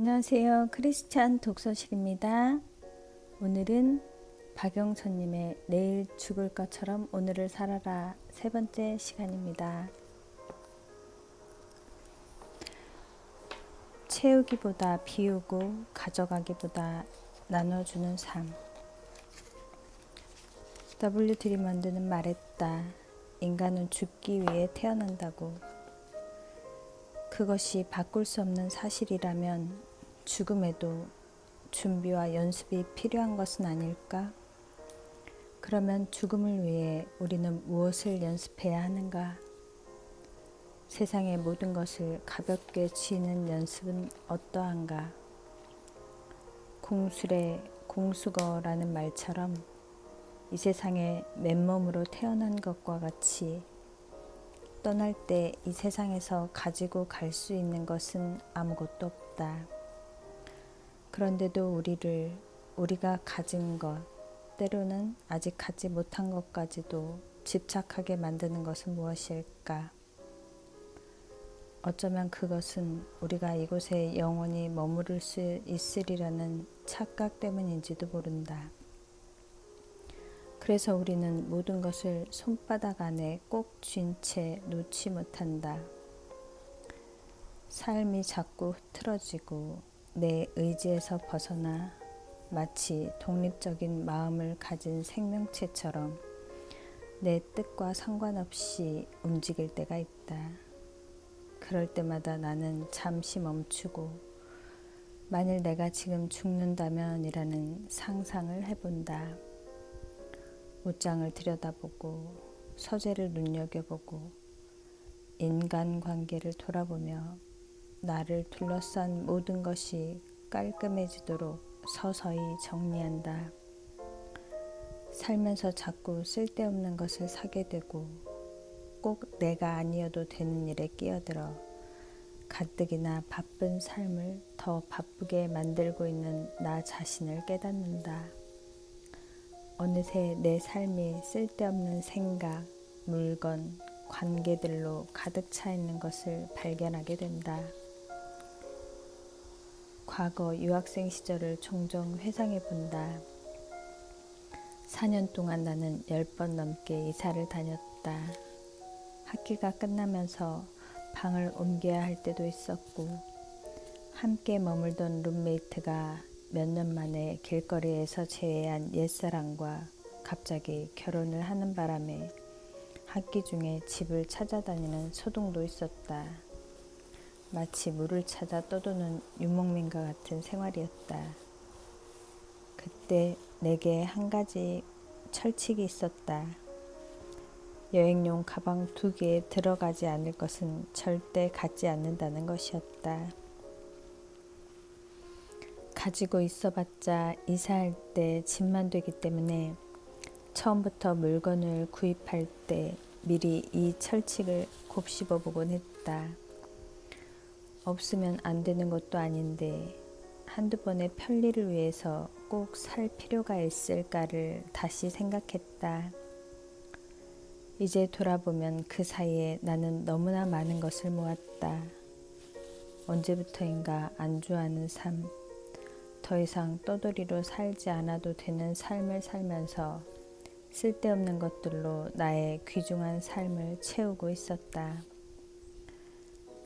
안녕하세요. 크리스찬 독서실입니다. 오늘은 박영선님의 내일 죽을 것처럼 오늘을 살아라 세 번째 시간입니다. 채우기보다 비우고 가져가기보다 나눠주는 삶. W. 드리먼드는 말했다. 인간은 죽기 위해 태어난다고. 그것이 바꿀 수 없는 사실이라면 죽음에도 준비와 연습이 필요한 것은 아닐까? 그러면 죽음을 위해 우리는 무엇을 연습해야 하는가? 세상의 모든 것을 가볍게 쥐는 연습은 어떠한가? 공술의 공수거라는 말처럼 이 세상에 맨몸으로 태어난 것과 같이 떠날 때 이 세상에서 가지고 갈 수 있는 것은 아무것도 없다. 그런데도 우리가 가진 것, 때로는 아직 갖지 못한 것까지도 집착하게 만드는 것은 무엇일까? 어쩌면 그것은 우리가 이곳에 영원히 머무를 수 있으리라는 착각 때문인지도 모른다. 그래서 우리는 모든 것을 손바닥 안에 꼭 쥔 채 놓지 못한다. 삶이 자꾸 흐트러지고 내 의지에서 벗어나 마치 독립적인 마음을 가진 생명체처럼 내 뜻과 상관없이 움직일 때가 있다. 그럴 때마다 나는 잠시 멈추고 만일 내가 지금 죽는다면이라는 상상을 해본다. 옷장을 들여다보고 서재를 눈여겨보고 인간관계를 돌아보며 나를 둘러싼 모든 것이 깔끔해지도록 서서히 정리한다. 살면서 자꾸 쓸데없는 것을 사게 되고 꼭 내가 아니어도 되는 일에 끼어들어 가뜩이나 바쁜 삶을 더 바쁘게 만들고 있는 나 자신을 깨닫는다. 어느새 내 삶이 쓸데없는 생각, 물건, 관계들로 가득 차 있는 것을 발견하게 된다. 과거 유학생 시절을 종종 회상해 본다. 4년 동안 나는 10번 넘게 이사를 다녔다. 학기가 끝나면서 방을 옮겨야 할 때도 있었고 함께 머물던 룸메이트가 몇 년 만에 길거리에서 재회한 옛사람과 갑자기 결혼을 하는 바람에 학기 중에 집을 찾아다니는 소동도 있었다. 마치 물을 찾아 떠도는 유목민과 같은 생활이었다. 그때 내게 한 가지 철칙이 있었다. 여행용 가방 2개에 들어가지 않을 것은 절대 갖지 않는다는 것이었다. 가지고 있어봤자 이사할 때 짐만 되기 때문에 처음부터 물건을 구입할 때 미리 이 철칙을 곱씹어 보곤 했다. 없으면 안 되는 것도 아닌데 한두 번의 편리를 위해서 꼭 살 필요가 있을까를 다시 생각했다. 이제 돌아보면 그 사이에 나는 너무나 많은 것을 모았다. 언제부터인가 안주하는 삶, 더 이상 떠돌이로 살지 않아도 되는 삶을 살면서 쓸데없는 것들로 나의 귀중한 삶을 채우고 있었다.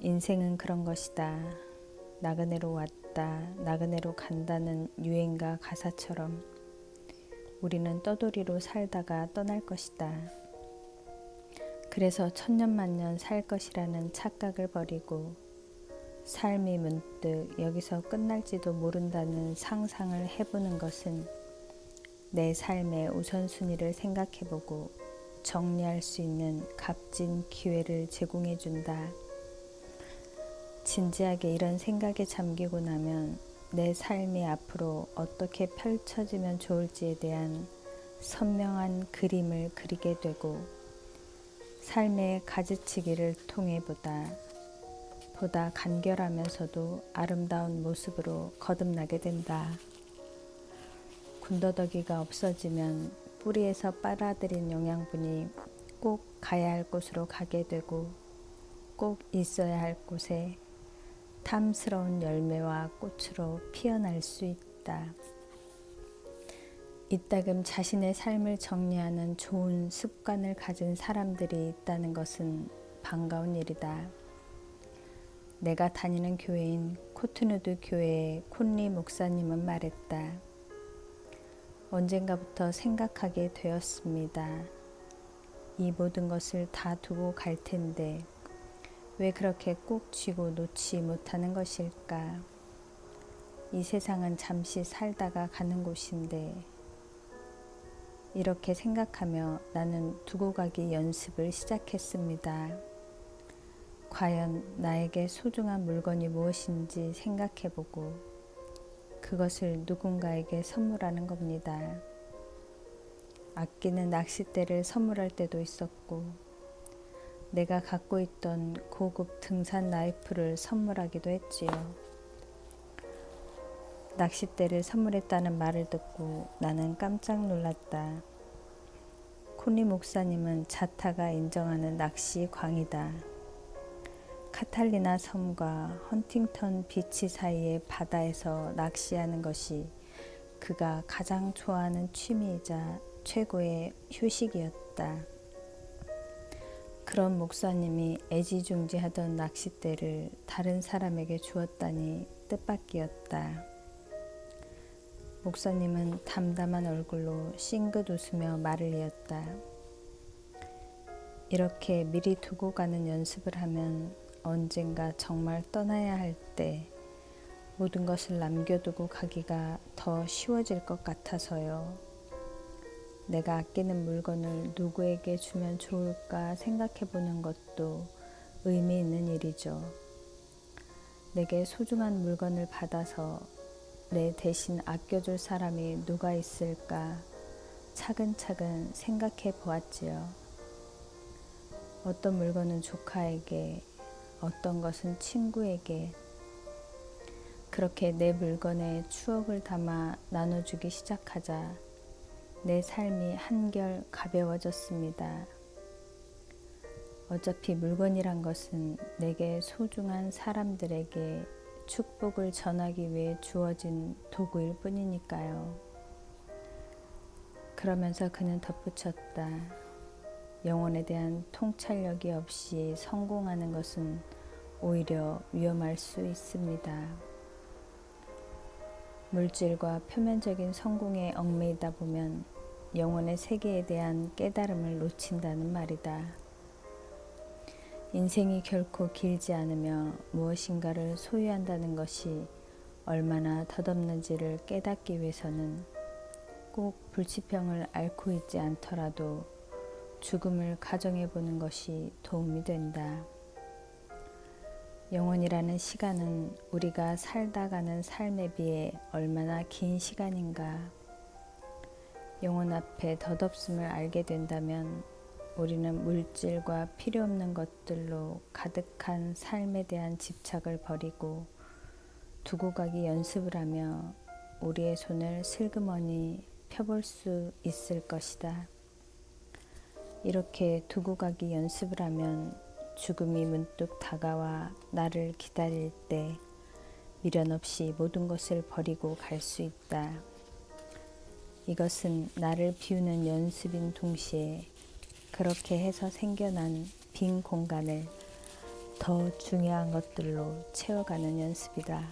인생은 그런 것이다. 나그네로 왔다, 나그네로 간다는 유행가 가사처럼 우리는 떠돌이로 살다가 떠날 것이다. 그래서 천년만년 살 것이라는 착각을 버리고 삶이 문득 여기서 끝날지도 모른다는 상상을 해보는 것은 내 삶의 우선순위를 생각해보고 정리할 수 있는 값진 기회를 제공해준다. 진지하게 이런 생각에 잠기고 나면 내 삶이 앞으로 어떻게 펼쳐지면 좋을지에 대한 선명한 그림을 그리게 되고 삶의 가지치기를 통해 보다 간결하면서도 아름다운 모습으로 거듭나게 된다. 군더더기가 없어지면 뿌리에서 빨아들인 영양분이 꼭 가야 할 곳으로 가게 되고 꼭 있어야 할 곳에 탐스러운 열매와 꽃으로 피어날 수 있다. 이따금 자신의 삶을 정리하는 좋은 습관을 가진 사람들이 있다는 것은 반가운 일이다. 내가 다니는 교회인 코트누드 교회의 콘리 목사님은 말했다. 언젠가부터 생각하게 되었습니다. 이 모든 것을 다 두고 갈 텐데 왜 그렇게 꼭 쥐고 놓지 못하는 것일까? 이 세상은 잠시 살다가 가는 곳인데 이렇게 생각하며 나는 두고 가기 연습을 시작했습니다. 과연 나에게 소중한 물건이 무엇인지 생각해보고 그것을 누군가에게 선물하는 겁니다. 아끼는 낚싯대를 선물할 때도 있었고 내가 갖고 있던 고급 등산 나이프를 선물하기도 했지요. 낚싯대를 선물했다는 말을 듣고 나는 깜짝 놀랐다. 콘리 목사님은 자타가 인정하는 낚시 광이다. 카탈리나 섬과 헌팅턴 비치 사이의 바다에서 낚시하는 것이 그가 가장 좋아하는 취미이자 최고의 휴식이었다. 그런 목사님이 애지중지하던 낚싯대를 다른 사람에게 주었다니 뜻밖이었다. 목사님은 담담한 얼굴로 싱긋 웃으며 말을 이었다. 이렇게 미리 두고 가는 연습을 하면 언젠가 정말 떠나야 할 때 모든 것을 남겨두고 가기가 더 쉬워질 것 같아서요. 내가 아끼는 물건을 누구에게 주면 좋을까 생각해 보는 것도 의미 있는 일이죠. 내게 소중한 물건을 받아서 내 대신 아껴줄 사람이 누가 있을까 차근차근 생각해 보았지요. 어떤 물건은 조카에게, 어떤 것은 친구에게, 그렇게 내 물건에 추억을 담아 나눠주기 시작하자 내 삶이 한결 가벼워졌습니다. 어차피 물건이란 것은 내게 소중한 사람들에게 축복을 전하기 위해 주어진 도구일 뿐이니까요. 그러면서 그는 덧붙였다. 영혼에 대한 통찰력이 없이 성공하는 것은 오히려 위험할 수 있습니다. 물질과 표면적인 성공에 얽매이다 보면 영혼의 세계에 대한 깨달음을 놓친다는 말이다. 인생이 결코 길지 않으며 무엇인가를 소유한다는 것이 얼마나 덧없는지를 깨닫기 위해서는 꼭 불치병을 앓고 있지 않더라도 죽음을 가정해 보는 것이 도움이 된다. 영원이라는 시간은 우리가 살다 가는 삶에 비해 얼마나 긴 시간인가. 영원 앞에 덧없음을 알게 된다면 우리는 물질과 필요 없는 것들로 가득한 삶에 대한 집착을 버리고 두고 가기 연습을 하며 우리의 손을 슬그머니 펴볼 수 있을 것이다. 이렇게 두고 가기 연습을 하면 죽음이 문득 다가와 나를 기다릴 때 미련 없이 모든 것을 버리고 갈 수 있다. 이것은 나를 비우는 연습인 동시에 그렇게 해서 생겨난 빈 공간을 더 중요한 것들로 채워가는 연습이다.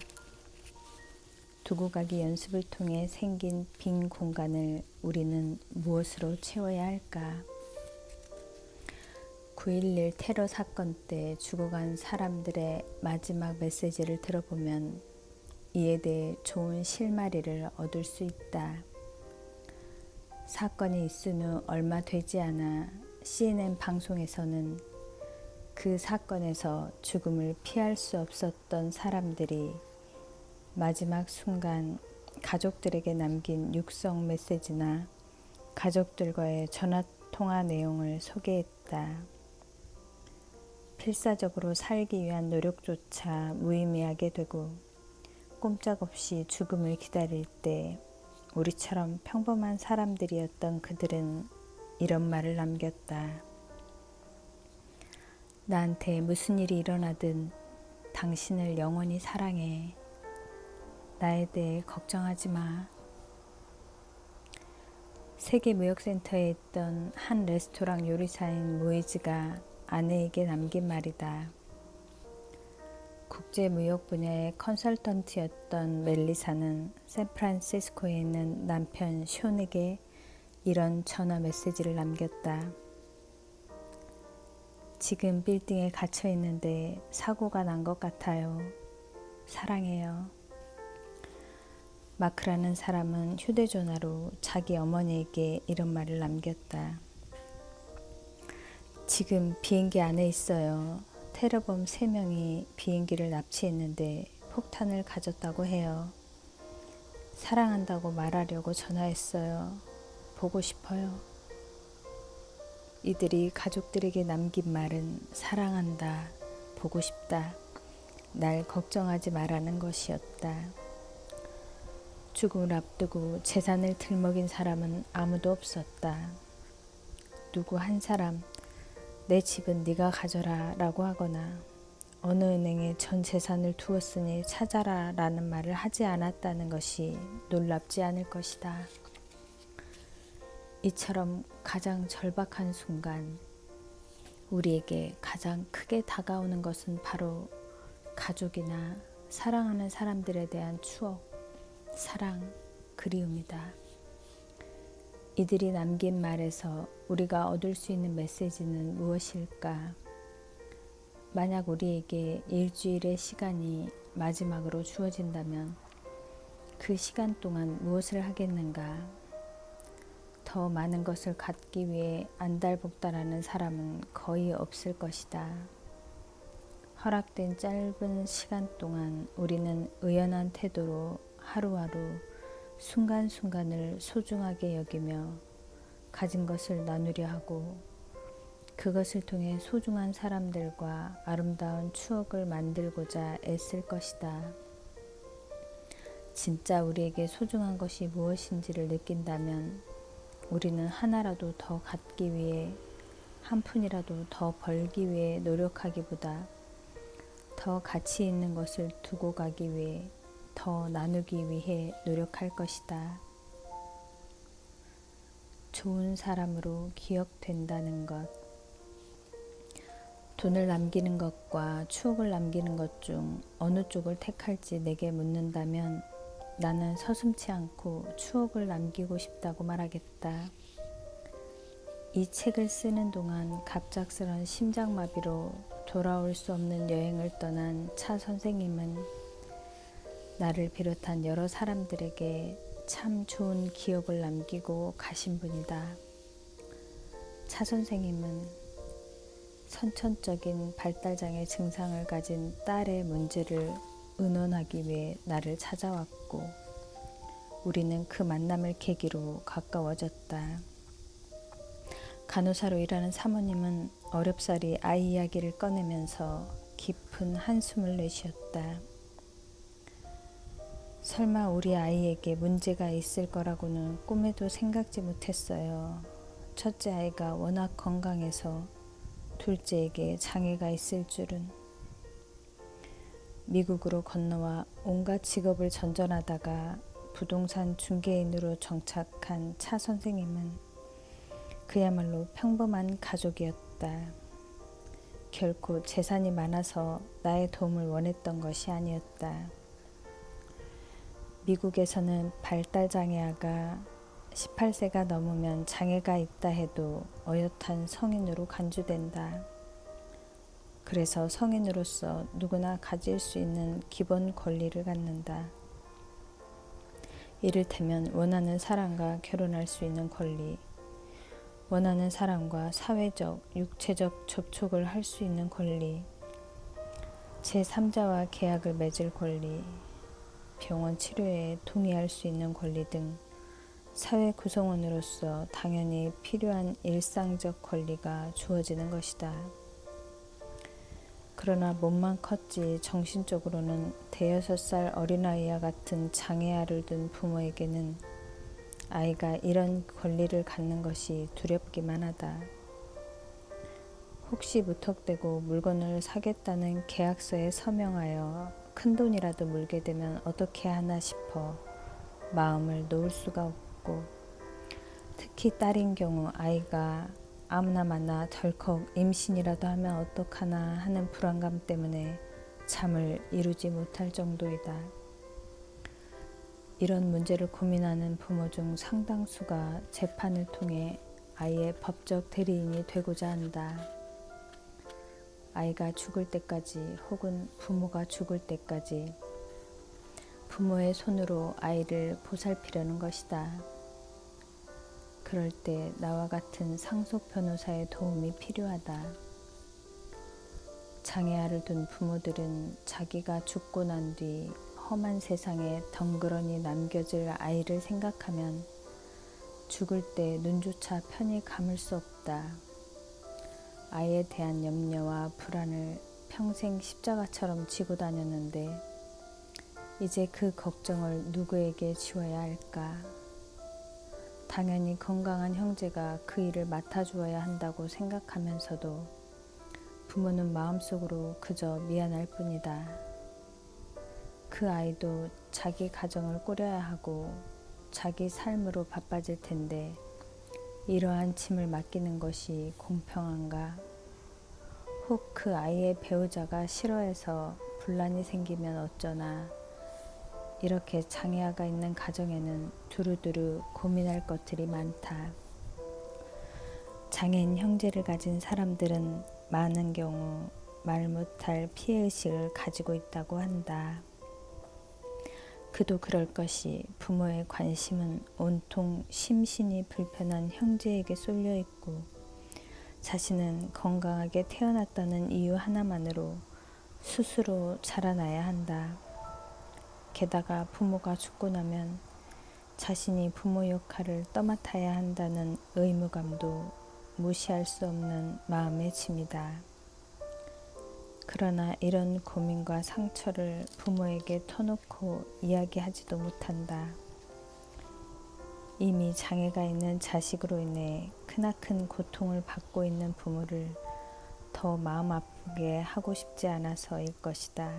두고 가기 연습을 통해 생긴 빈 공간을 우리는 무엇으로 채워야 할까? 9.11 테러 사건 때 죽어간 사람들의 마지막 메시지를 들어보면 이에 대해 좋은 실마리를 얻을 수 있다. 사건이 있은 후 얼마 되지 않아 CNN 방송에서는 그 사건에서 죽음을 피할 수 없었던 사람들이 마지막 순간 가족들에게 남긴 육성 메시지나 가족들과의 전화통화 내용을 소개했다. 필사적으로 살기 위한 노력조차 무의미하게 되고 꼼짝없이 죽음을 기다릴 때 우리처럼 평범한 사람들이었던 그들은 이런 말을 남겼다. 나한테 무슨 일이 일어나든 당신을 영원히 사랑해. 나에 대해 걱정하지 마. 세계무역센터에 있던 한 레스토랑 요리사인 모이즈가 아내에게 남긴 말이다. 국제무역 분야의 컨설턴트였던 멜리사는 샌프란시스코에 있는 남편 숀에게 이런 전화 메시지를 남겼다. 지금 빌딩에 갇혀 있는데 사고가 난 것 같아요. 사랑해요. 마크라는 사람은 휴대전화로 자기 어머니에게 이런 말을 남겼다. 지금 비행기 안에 있어요. 테러범 3명이 비행기를 납치했는데 폭탄을 가졌다고 해요. 사랑한다고 말하려고 전화했어요. 보고 싶어요. 이들이 가족들에게 남긴 말은 사랑한다, 보고 싶다, 날 걱정하지 말라는 것이었다. 죽음을 앞두고 재산을 들먹인 사람은 아무도 없었다. 누구 한 사람, 내 집은 네가 가져라 라고 하거나 어느 은행에 전 재산을 두었으니 찾아라 라는 말을 하지 않았다는 것이 놀랍지 않을 것이다. 이처럼 가장 절박한 순간 우리에게 가장 크게 다가오는 것은 바로 가족이나 사랑하는 사람들에 대한 추억, 사랑, 그리움이다. 이들이 남긴 말에서 우리가 얻을 수 있는 메시지는 무엇일까? 만약 우리에게 일주일의 시간이 마지막으로 주어진다면 그 시간 동안 무엇을 하겠는가? 더 많은 것을 갖기 위해 안달복달하는 사람은 거의 없을 것이다. 허락된 짧은 시간 동안 우리는 의연한 태도로 하루하루 순간순간을 소중하게 여기며 가진 것을 나누려 하고 그것을 통해 소중한 사람들과 아름다운 추억을 만들고자 애쓸 것이다. 진짜 우리에게 소중한 것이 무엇인지를 느낀다면 우리는 하나라도 더 갖기 위해, 한 푼이라도 더 벌기 위해 노력하기보다 더 가치 있는 것을 두고 가기 위해, 더 나누기 위해 노력할 것이다. 좋은 사람으로 기억된다는 것. 돈을 남기는 것과 추억을 남기는 것 중 어느 쪽을 택할지 내게 묻는다면 나는 서슴지 않고 추억을 남기고 싶다고 말하겠다. 이 책을 쓰는 동안 갑작스런 심장마비로 돌아올 수 없는 여행을 떠난 차 선생님은 나를 비롯한 여러 사람들에게 참 좋은 기억을 남기고 가신 분이다. 차 선생님은 선천적인 발달장애 증상을 가진 딸의 문제를 의논하기 위해 나를 찾아왔고 우리는 그 만남을 계기로 가까워졌다. 간호사로 일하는 사모님은 어렵사리 아이 이야기를 꺼내면서 깊은 한숨을 내쉬었다. 설마 우리 아이에게 문제가 있을 거라고는 꿈에도 생각지 못했어요. 첫째 아이가 워낙 건강해서 둘째에게 장애가 있을 줄은. 미국으로 건너와 온갖 직업을 전전하다가 부동산 중개인으로 정착한 차 선생님은 그야말로 평범한 가족이었다. 결코 재산이 많아서 나의 도움을 원했던 것이 아니었다. 미국에서는 발달장애아가 18세가 넘으면 장애가 있다 해도 어엿한 성인으로 간주된다. 그래서 성인으로서 누구나 가질 수 있는 기본 권리를 갖는다. 이를테면 원하는 사람과 결혼할 수 있는 권리, 원하는 사람과 사회적, 육체적 접촉을 할 수 있는 권리, 제3자와 계약을 맺을 권리, 병원 치료에 동의할 수 있는 권리 등 사회 구성원으로서 당연히 필요한 일상적 권리가 주어지는 것이다. 그러나 몸만 컸지 정신적으로는 대여섯 살 어린아이와 같은 장애아를 둔 부모에게는 아이가 이런 권리를 갖는 것이 두렵기만 하다. 혹시 무턱대고 물건을 사겠다는 계약서에 서명하여 큰돈이라도 물게 되면 어떻게 하나 싶어 마음을 놓을 수가 없고, 특히 딸인 경우 아이가 아무나 만나 덜컥 임신이라도 하면 어떡하나 하는 불안감 때문에 잠을 이루지 못할 정도이다. 이런 문제를 고민하는 부모 중 상당수가 재판을 통해 아이의 법적 대리인이 되고자 한다. 아이가 죽을 때까지 혹은 부모가 죽을 때까지 부모의 손으로 아이를 보살피려는 것이다. 그럴 때 나와 같은 상속 변호사의 도움이 필요하다. 장애아를 둔 부모들은 자기가 죽고 난 뒤 험한 세상에 덩그러니 남겨질 아이를 생각하면 죽을 때 눈조차 편히 감을 수 없다. 아이에 대한 염려와 불안을 평생 십자가처럼 지고 다녔는데 이제 그 걱정을 누구에게 지워야 할까? 당연히 건강한 형제가 그 일을 맡아주어야 한다고 생각하면서도 부모는 마음속으로 그저 미안할 뿐이다. 그 아이도 자기 가정을 꾸려야 하고 자기 삶으로 바빠질 텐데 이러한 짐을 맡기는 것이 공평한가? 혹 그 아이의 배우자가 싫어해서 분란이 생기면 어쩌나? 이렇게 장애아가 있는 가정에는 두루두루 고민할 것들이 많다. 장애인 형제를 가진 사람들은 많은 경우 말 못할 피해의식을 가지고 있다고 한다. 그도 그럴 것이 부모의 관심은 온통 심신이 불편한 형제에게 쏠려 있고 자신은 건강하게 태어났다는 이유 하나만으로 스스로 자라나야 한다. 게다가 부모가 죽고 나면 자신이 부모 역할을 떠맡아야 한다는 의무감도 무시할 수 없는 마음의 짐이다. 그러나 이런 고민과 상처를 부모에게 터놓고 이야기하지도 못한다. 이미 장애가 있는 자식으로 인해 크나큰 고통을 받고 있는 부모를 더 마음 아프게 하고 싶지 않아서일 것이다.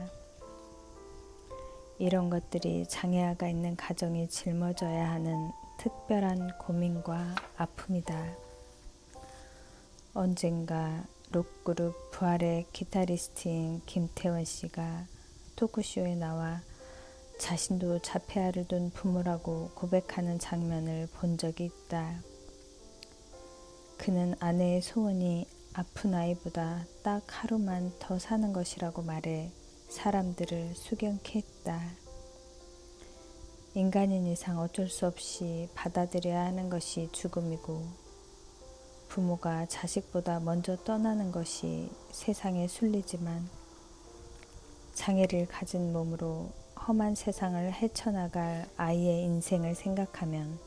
이런 것들이 장애아가 있는 가정이 짊어져야 하는 특별한 고민과 아픔이다. 언젠가 록그룹 부활의 기타리스트인 김태원 씨가 토크쇼에 나와 자신도 자폐아를 둔 부모라고 고백하는 장면을 본 적이 있다. 그는 아내의 소원이 아픈 아이보다 딱 하루만 더 사는 것이라고 말해 사람들을 수경케 했다. 인간인 이상 어쩔 수 없이 받아들여야 하는 것이 죽음이고 부모가 자식보다 먼저 떠나는 것이 세상의 순리지만 장애를 가진 몸으로 험한 세상을 헤쳐나갈 아이의 인생을 생각하면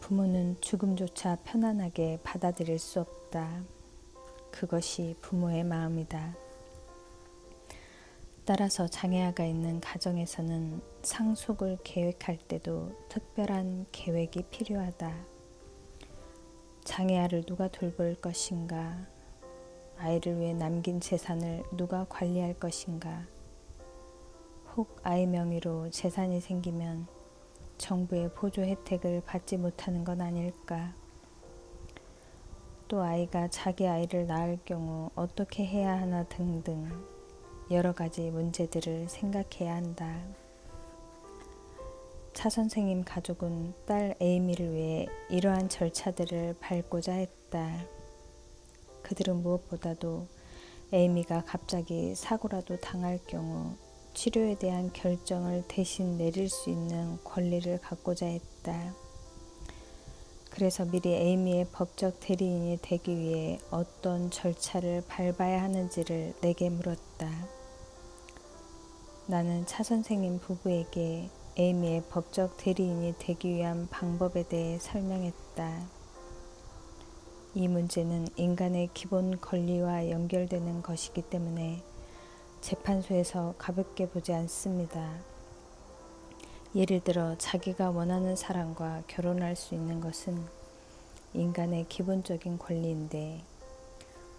부모는 죽음조차 편안하게 받아들일 수 없다. 그것이 부모의 마음이다. 따라서 장애아가 있는 가정에서는 상속을 계획할 때도 특별한 계획이 필요하다. 장애아를 누가 돌볼 것인가? 아이를 위해 남긴 재산을 누가 관리할 것인가? 혹 아이 명의로 재산이 생기면 정부의 보조 혜택을 받지 못하는 건 아닐까? 또 아이가 자기 아이를 낳을 경우 어떻게 해야 하나 등등 여러 가지 문제들을 생각해야 한다. 차 선생님 가족은 딸 에이미를 위해 이러한 절차들을 밟고자 했다. 그들은 무엇보다도 에이미가 갑자기 사고라도 당할 경우 치료에 대한 결정을 대신 내릴 수 있는 권리를 갖고자 했다. 그래서 미리 에이미의 법적 대리인이 되기 위해 어떤 절차를 밟아야 하는지를 내게 물었다. 나는 차 선생님 부부에게 에이미의 법적 대리인이 되기 위한 방법에 대해 설명했다. 이 문제는 인간의 기본 권리와 연결되는 것이기 때문에 재판소에서 가볍게 보지 않습니다. 예를 들어 자기가 원하는 사람과 결혼할 수 있는 것은 인간의 기본적인 권리인데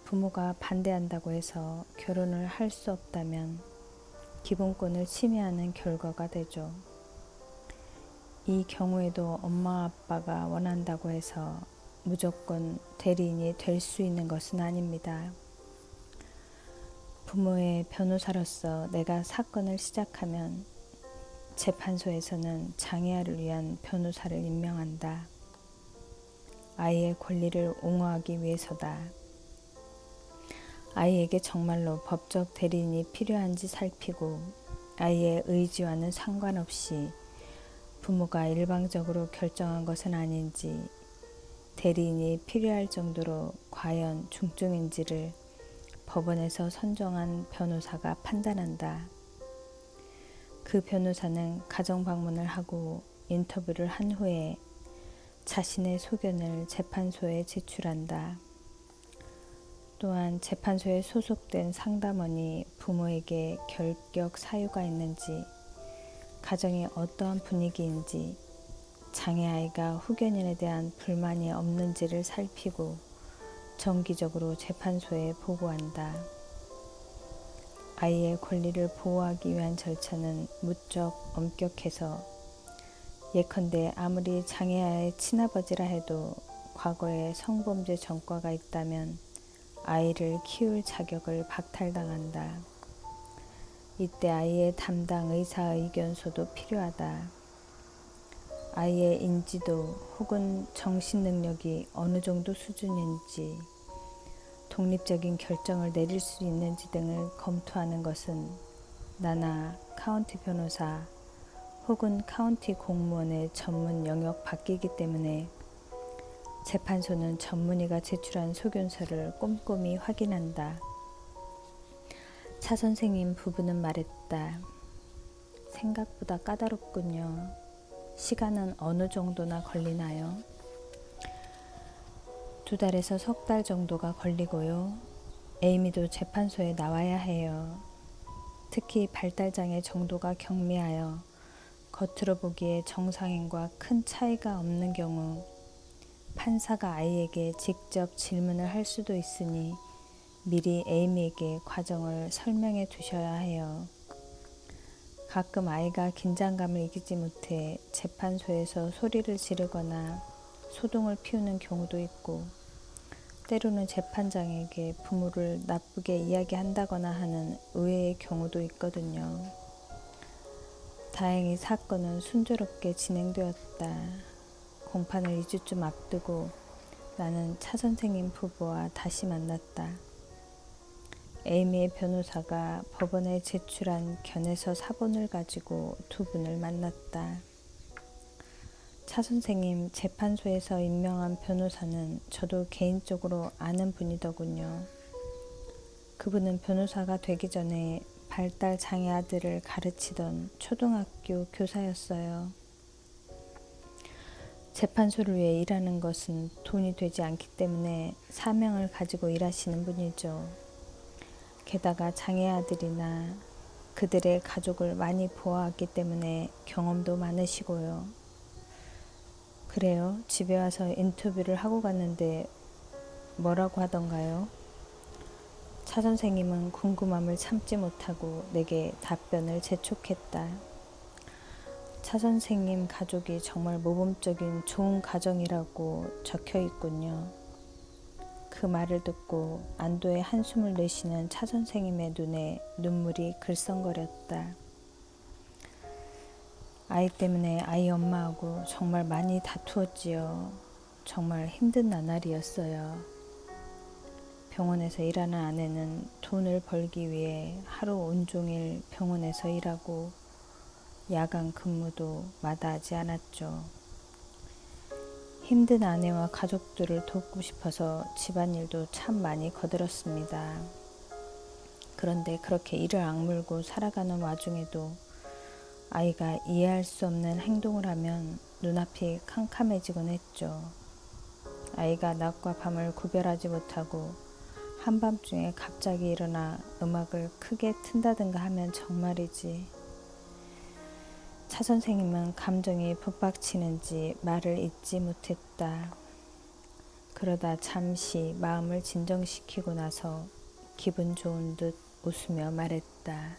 부모가 반대한다고 해서 결혼을 할 수 없다면 기본권을 침해하는 결과가 되죠. 이 경우에도 엄마 아빠가 원한다고 해서 무조건 대리인이 될 수 있는 것은 아닙니다. 부모의 변호사로서 내가 사건을 시작하면 재판소에서는 장애아를 위한 변호사를 임명한다. 아이의 권리를 옹호하기 위해서다. 아이에게 정말로 법적 대리인이 필요한지 살피고 아이의 의지와는 상관없이 부모가 일방적으로 결정한 것은 아닌지 대리인이 필요할 정도로 과연 중증인지를 법원에서 선정한 변호사가 판단한다. 그 변호사는 가정 방문을 하고 인터뷰를 한 후에 자신의 소견을 재판소에 제출한다. 또한 재판소에 소속된 상담원이 부모에게 결격 사유가 있는지, 가정이 어떠한 분위기인지, 장애아이가 후견인에 대한 불만이 없는지를 살피고 정기적으로 재판소에 보고한다. 아이의 권리를 보호하기 위한 절차는 무척 엄격해서 예컨대 아무리 장애아의 친아버지라 해도 과거에 성범죄 전과가 있다면 아이를 키울 자격을 박탈당한다. 이때 아이의 담당 의사의견서도 필요하다. 아이의 인지도 혹은 정신 능력이 어느 정도 수준인지, 독립적인 결정을 내릴 수 있는지 등을 검토하는 것은 나나 카운티 변호사 혹은 카운티 공무원의 전문 영역 밖이기 때문에 재판소는 전문의가 제출한 소견서를 꼼꼼히 확인한다. 차 선생님 부부는 말했다. 생각보다 까다롭군요. 시간은 어느 정도나 걸리나요? 2달에서 3달 정도가 걸리고요. 에이미도 재판소에 나와야 해요. 특히 발달장애 정도가 경미하여 겉으로 보기에 정상인과 큰 차이가 없는 경우 판사가 아이에게 직접 질문을 할 수도 있으니 미리 에이미에게 과정을 설명해 두셔야 해요. 가끔 아이가 긴장감을 이기지 못해 재판소에서 소리를 지르거나 소동을 피우는 경우도 있고, 때로는 재판장에게 부모를 나쁘게 이야기한다거나 하는 의외의 경우도 있거든요. 다행히 사건은 순조롭게 진행되었다. 공판을 2주쯤 앞두고 나는 차 선생님 부부와 다시 만났다. 에이미의 변호사가 법원에 제출한 견해서 사본을 가지고 두 분을 만났다. 차 선생님 재판소에서 임명한 변호사는 저도 개인적으로 아는 분이더군요. 그분은 변호사가 되기 전에 발달 장애 아들을 가르치던 초등학교 교사였어요. 재판소를 위해 일하는 것은 돈이 되지 않기 때문에 사명을 가지고 일하시는 분이죠. 게다가 장애 아들이나 그들의 가족을 많이 보호하기 때문에 경험도 많으시고요. 그래요. 집에 와서 인터뷰를 하고 갔는데 뭐라고 하던가요? 차 선생님은 궁금함을 참지 못하고 내게 답변을 재촉했다. 차 선생님 가족이 정말 모범적인 좋은 가정이라고 적혀 있군요. 그 말을 듣고 안도의 한숨을 내쉬는 차 선생님의 눈에 눈물이 글썽거렸다. 아이 때문에 아이 엄마하고 정말 많이 다투었지요. 정말 힘든 나날이었어요. 병원에서 일하는 아내는 돈을 벌기 위해 하루 온종일 병원에서 일하고 야간 근무도 마다하지 않았죠. 힘든 아내와 가족들을 돕고 싶어서 집안일도 참 많이 거들었습니다. 그런데 그렇게 이를 악물고 살아가는 와중에도 아이가 이해할 수 없는 행동을 하면 눈앞이 캄캄해지곤 했죠. 아이가 낮과 밤을 구별하지 못하고 한밤중에 갑자기 일어나 음악을 크게 튼다든가 하면 정말이지. 차 선생님은 감정이 북받치는지 말을 잇지 못했다. 그러다 잠시 마음을 진정시키고 나서 기분 좋은 듯 웃으며 말했다.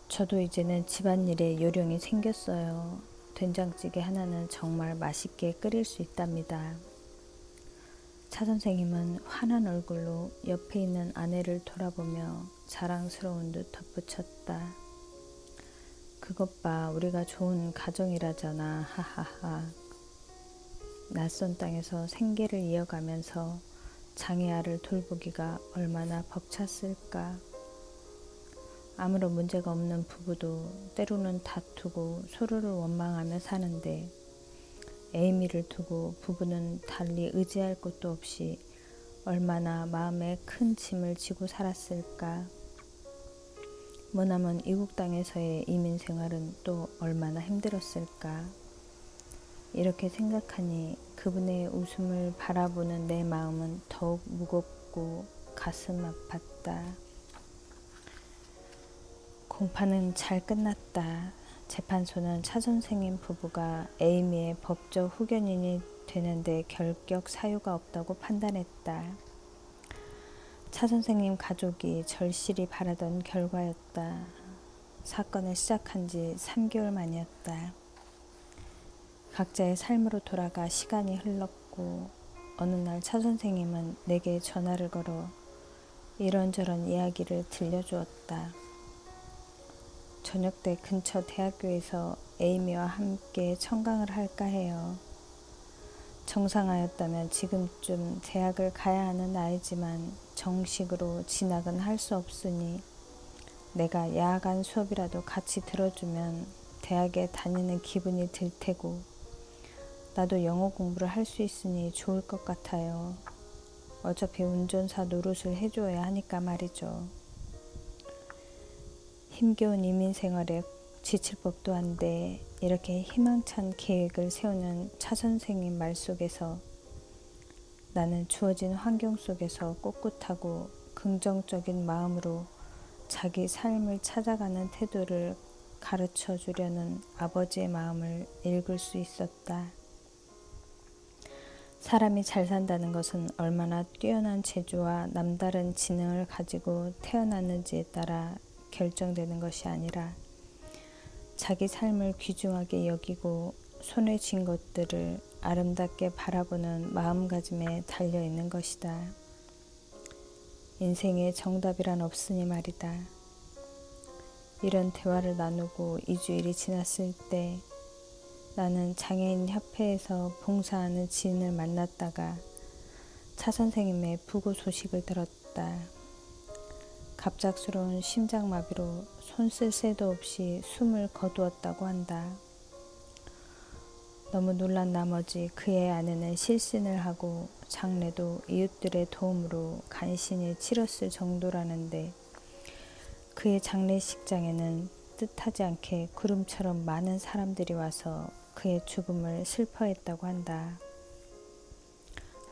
저도 이제는 집안일에 요령이 생겼어요. 된장찌개 하나는 정말 맛있게 끓일 수 있답니다. 차 선생님은 환한 얼굴로 옆에 있는 아내를 돌아보며 자랑스러운 듯 덧붙였다. 그것 봐, 우리가 좋은 가정이라잖아. 하하하. 낯선 땅에서 생계를 이어가면서 장애아를 돌보기가 얼마나 벅찼을까. 아무런 문제가 없는 부부도 때로는 다투고 서로를 원망하며 사는데 에이미를 두고 부부는 달리 의지할 곳도 없이 얼마나 마음에 큰 짐을 지고 살았을까. 머나먼 이국 땅에서의 이민 생활은 또 얼마나 힘들었을까. 이렇게 생각하니 그분의 웃음을 바라보는 내 마음은 더욱 무겁고 가슴 아팠다. 공판은 잘 끝났다. 재판소는 차 선생님 부부가 에이미의 법적 후견인이 되는데 결격 사유가 없다고 판단했다. 차 선생님 가족이 절실히 바라던 결과였다. 사건을 시작한 지 3개월 만이었다. 각자의 삶으로 돌아가 시간이 흘렀고 어느 날 차 선생님은 내게 전화를 걸어 이런저런 이야기를 들려주었다. 저녁 때 근처 대학교에서 에이미와 함께 청강을 할까 해요. 정상하였다면 지금쯤 대학을 가야 하는 나이지만 정식으로 진학은 할 수 없으니 내가 야간 수업이라도 같이 들어주면 대학에 다니는 기분이 들 테고 나도 영어 공부를 할 수 있으니 좋을 것 같아요. 어차피 운전사 노릇을 해줘야 하니까 말이죠. 힘겨운 이민 생활에 지칠 법도 한데 이렇게 희망찬 계획을 세우는 차 선생님 말 속에서 나는 주어진 환경 속에서 꿋꿋하고 긍정적인 마음으로 자기 삶을 찾아가는 태도를 가르쳐 주려는 아버지의 마음을 읽을 수 있었다. 사람이 잘 산다는 것은 얼마나 뛰어난 재주와 남다른 지능을 가지고 태어났는지에 따라 결정되는 것이 아니라 자기 삶을 귀중하게 여기고 손에 쥔 것들을 아름답게 바라보는 마음가짐에 달려 있는 것이다. 인생에 정답이란 없으니 말이다. 이런 대화를 나누고 2주일이 지났을 때 나는 장애인 협회에서 봉사하는 지인을 만났다가 차 선생님의 부고 소식을 들었다. 갑작스러운 심장마비로 손 쓸 새도 없이 숨을 거두었다고 한다. 너무 놀란 나머지 그의 아내는 실신을 하고 장례도 이웃들의 도움으로 간신히 치렀을 정도라는데 그의 장례식장에는 뜻하지 않게 구름처럼 많은 사람들이 와서 그의 죽음을 슬퍼했다고 한다.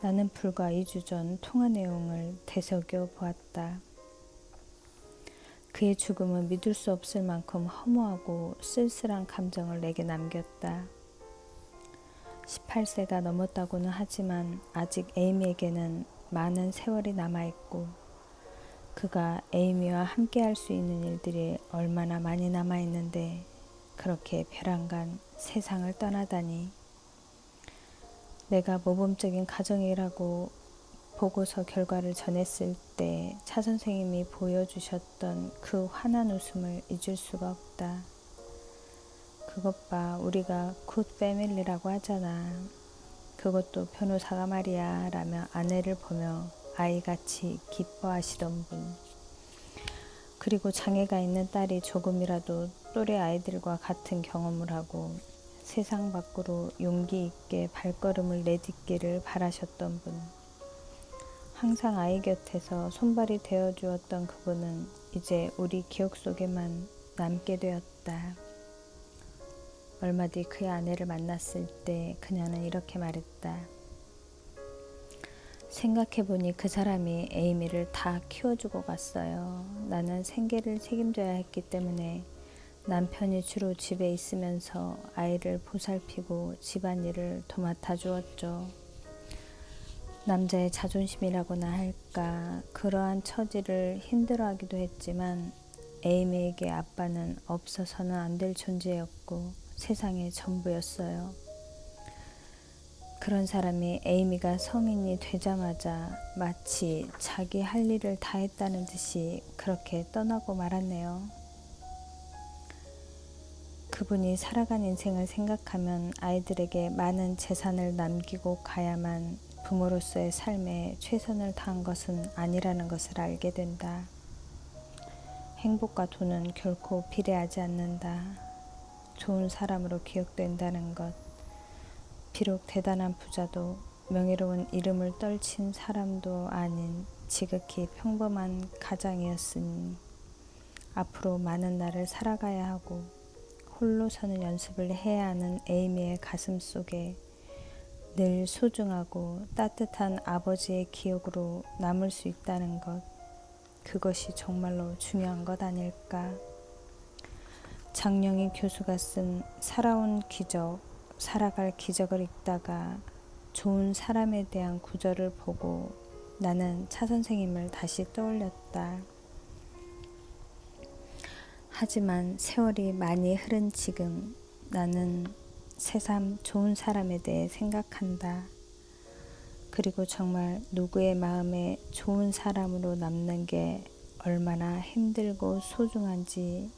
나는 불과 2주 전 통화 내용을 되새겨 보았다. 그의 죽음은 믿을 수 없을 만큼 허무하고 쓸쓸한 감정을 내게 남겼다. 18세가 넘었다고는 하지만 아직 에이미에게는 많은 세월이 남아있고 그가 에이미와 함께 할 수 있는 일들이 얼마나 많이 남아있는데 그렇게 벼랑간 세상을 떠나다니. 내가 모범적인 가정이라고 보고서 결과를 전했을 때 차 선생님이 보여주셨던 그 환한 웃음을 잊을 수가 없다. 그것 봐, 우리가 굿 패밀리라고 하잖아. 그것도 변호사가 말이야 라며 아내를 보며 아이같이 기뻐하시던 분. 그리고 장애가 있는 딸이 조금이라도 또래 아이들과 같은 경험을 하고 세상 밖으로 용기 있게 발걸음을 내딛기를 바라셨던 분. 항상 아이 곁에서 손발이 되어 주었던 그분은 이제 우리 기억 속에만 남게 되었다. 얼마 뒤 그의 아내를 만났을 때 그녀는 이렇게 말했다. 생각해보니 그 사람이 에이미를 다 키워주고 갔어요. 나는 생계를 책임져야 했기 때문에 남편이 주로 집에 있으면서 아이를 보살피고 집안일을 도맡아 주었죠. 남자의 자존심이라고나 할까, 그러한 처지를 힘들어하기도 했지만 에이미에게 아빠는 없어서는 안 될 존재였고 세상의 전부였어요. 그런 사람이 에이미가 성인이 되자마자 마치 자기 할 일을 다 했다는 듯이 그렇게 떠나고 말았네요. 그분이 살아간 인생을 생각하면 아이들에게 많은 재산을 남기고 가야만 부모로서의 삶에 최선을 다한 것은 아니라는 것을 알게 된다. 행복과 돈은 결코 비례하지 않는다. 좋은 사람으로 기억된다는 것. 비록 대단한 부자도 명예로운 이름을 떨친 사람도 아닌 지극히 평범한 가장이었으니 앞으로 많은 날을 살아가야 하고 홀로 서는 연습을 해야 하는 에이미의 가슴 속에 늘 소중하고 따뜻한 아버지의 기억으로 남을 수 있다는 것, 그것이 정말로 중요한 것 아닐까. 장영희 교수가 쓴 살아온 기적, 살아갈 기적을 읽다가 좋은 사람에 대한 구절을 보고 나는 차 선생님을 다시 떠올렸다. 하지만 세월이 많이 흐른 지금 나는 새삼 좋은 사람에 대해 생각한다. 그리고 정말 누구의 마음에 좋은 사람으로 남는 게 얼마나 힘들고 소중한지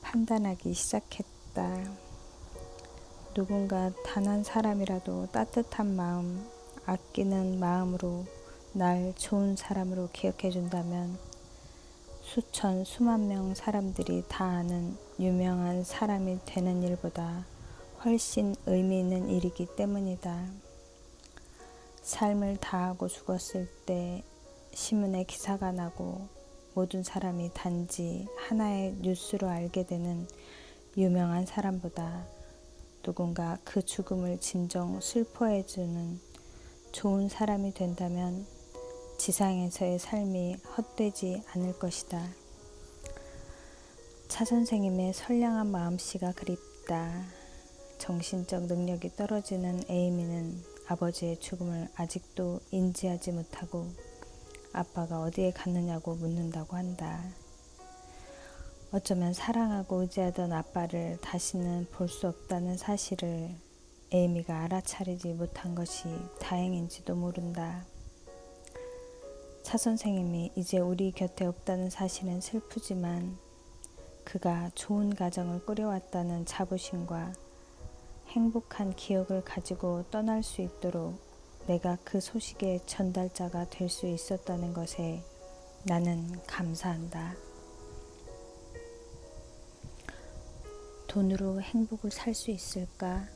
판단하기 시작했다. 누군가 단 한 사람이라도 따뜻한 마음, 아끼는 마음으로 날 좋은 사람으로 기억해 준다면 수천, 수만 명 사람들이 다 아는 유명한 사람이 되는 일보다 훨씬 의미 있는 일이기 때문이다. 삶을 다하고 죽었을 때 신문에 기사가 나고 모든 사람이 단지 하나의 뉴스로 알게 되는 유명한 사람보다 누군가 그 죽음을 진정 슬퍼해주는 좋은 사람이 된다면 지상에서의 삶이 헛되지 않을 것이다. 차 선생님의 선량한 마음씨가 그립다. 정신적 능력이 떨어지는 에이미는 아버지의 죽음을 아직도 인지하지 못하고 아빠가 어디에 갔느냐고 묻는다고 한다. 어쩌면 사랑하고 의지하던 아빠를 다시는 볼 수 없다는 사실을 에이미가 알아차리지 못한 것이 다행인지도 모른다. 차 선생님이 이제 우리 곁에 없다는 사실은 슬프지만 그가 좋은 가정을 꾸려왔다는 자부심과 행복한 기억을 가지고 떠날 수 있도록 내가 그 소식의 전달자가 될 수 있었다는 것에 나는 감사한다. 돈으로 행복을 살 수 있을까?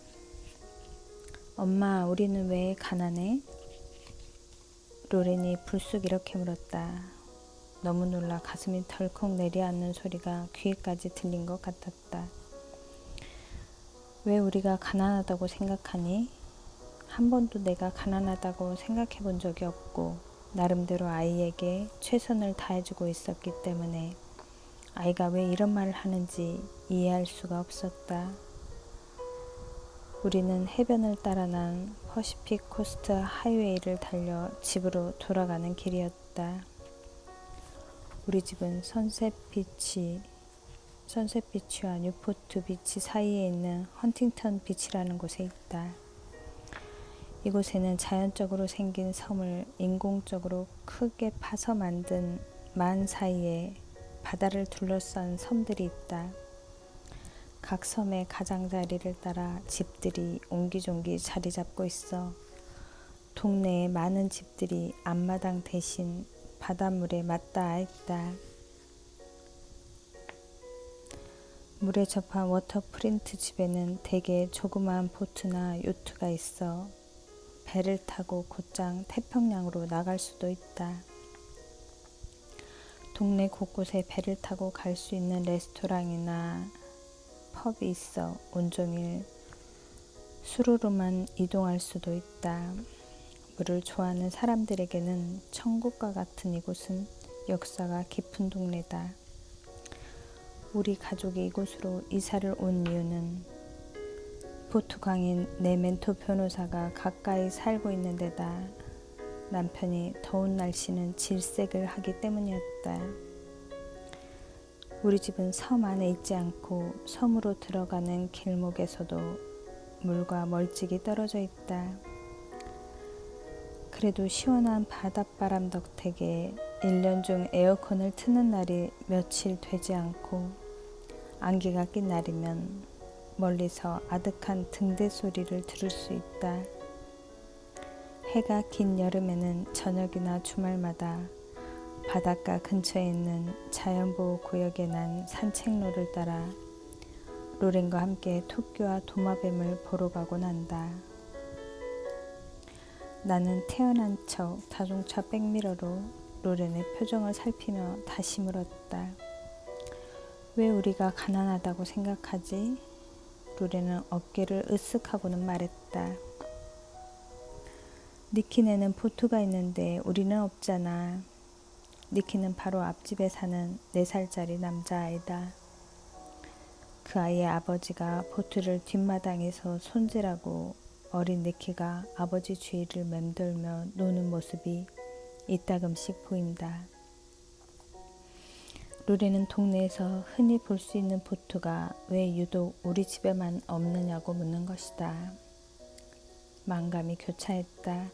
엄마, 우리는 왜 가난해? 로렌이 불쑥 이렇게 물었다. 너무 놀라 가슴이 덜컥 내려앉는 소리가 귀에까지 들린 것 같았다. 왜 우리가 가난하다고 생각하니? 한 번도 내가 가난하다고 생각해 본 적이 없고 나름대로 아이에게 최선을 다해주고 있었기 때문에 아이가 왜 이런 말을 하는지 이해할 수가 없었다. 우리는 해변을 따라 난 퍼시픽 코스트 하이웨이를 달려 집으로 돌아가는 길이었다. 우리 집은 선셋 비치와 뉴포트 비치 사이에 있는 헌팅턴 비치라는 곳에 있다. 이곳에는 자연적으로 생긴 섬을 인공적으로 크게 파서 만든 만 사이에 바다를 둘러싼 섬들이 있다. 각 섬의 가장자리를 따라 집들이 옹기종기 자리 잡고 있어 동네의 많은 집들이 앞마당 대신 바닷물에 맞닿아 있다. 물에 접한 워터프린트 집에는 대개 조그마한 보트나 요트가 있어 배를 타고 곧장 태평양으로 나갈 수도 있다. 동네 곳곳에 배를 타고 갈 수 있는 레스토랑이나 펍이 있어 온종일 수로로만 이동할 수도 있다. 물을 좋아하는 사람들에게는 천국과 같은 이곳은 역사가 깊은 동네다. 우리 가족이 이곳으로 이사를 온 이유는 보투광인 내 멘토 변호사가 가까이 살고 있는 데다 남편이 더운 날씨는 질색을 하기 때문이었다. 우리 집은 섬 안에 있지 않고 섬으로 들어가는 길목에서도 물과 멀찍이 떨어져 있다. 그래도 시원한 바닷바람 덕택에 1년 중 에어컨을 트는 날이 며칠 되지 않고 안개가 낀 날이면 멀리서 아득한 등대 소리를 들을 수 있다. 해가 긴 여름에는 저녁이나 주말마다 바닷가 근처에 있는 자연보호구역에 난 산책로를 따라 로렌과 함께 토끼와 도마뱀을 보러 가곤 한다. 나는 태어난 척 자동차 백미러로 로렌의 표정을 살피며 다시 물었다. 왜 우리가 가난하다고 생각하지? 로렌은 어깨를 으쓱하고는 말했다. 니키네는 보트가 있는데 우리는 없잖아. 니키는 바로 앞집에 사는 4살짜리 남자아이다. 그 아이의 아버지가 보트를 뒷마당에서 손질하고 어린 니키가 아버지 주위를 맴돌며 노는 모습이 이따금씩 보인다. 로렌은 동네에서 흔히 볼 수 있는 보트가 왜 유독 우리 집에만 없느냐고 묻는 것이다. 만감이 교차했다.